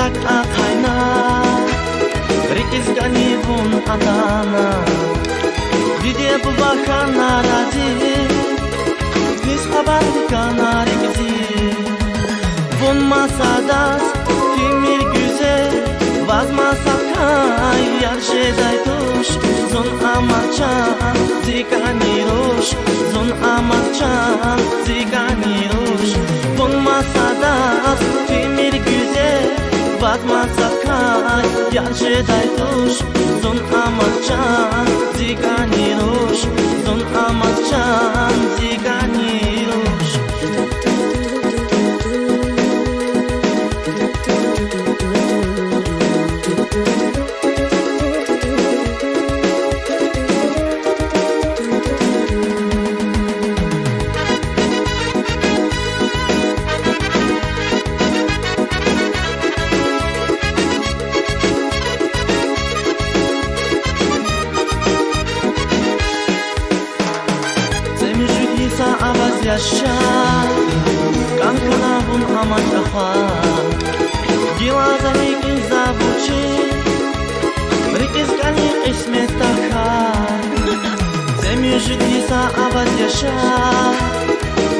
tak akayna Rikizgani bun adana Dide bu bakana razi Biz haber dikana rikizi Bun masadas Timir güzel Vaz masakay Yar şeyday tuş Zon amachan Zikani ruş Zon amachan Zikani ruş Bun masadas Timir güzel Vaz masakay Yar şeyday tuş Zon amachan Zikani ruş Zon amachan Zikani ruş Avaz yaşa Kankana bun amaç afa Gilaza hikin zabuchi Rikizgani ismet takar Zemir jidisa avaz yaşa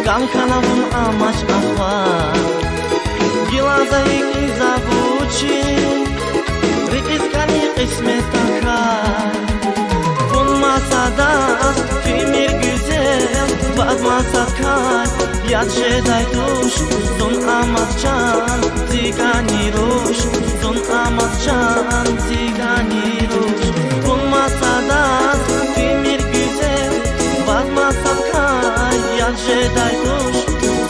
Kankana bun amaç afa Gilaza hikin zabuchi Rikizgani ismet takar Bun masada Timir güzel Vaz masakay Yad şeyday tuş Zon amachan Zigani ruş Zon amachan Zigani ruş Bun masadas Timir güzel Vaz masakay Yad şeyday tuş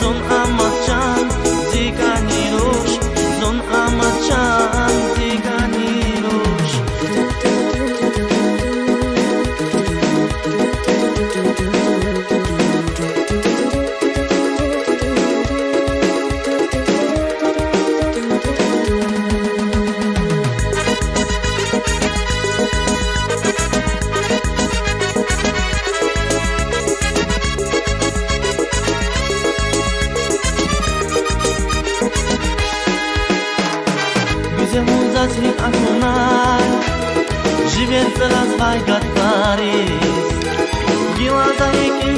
Zon amachan Zigani ruş Zon amachan Zigani ruş Zaznik akunay Żywiec teraz wajgat Paris Gilaza hikin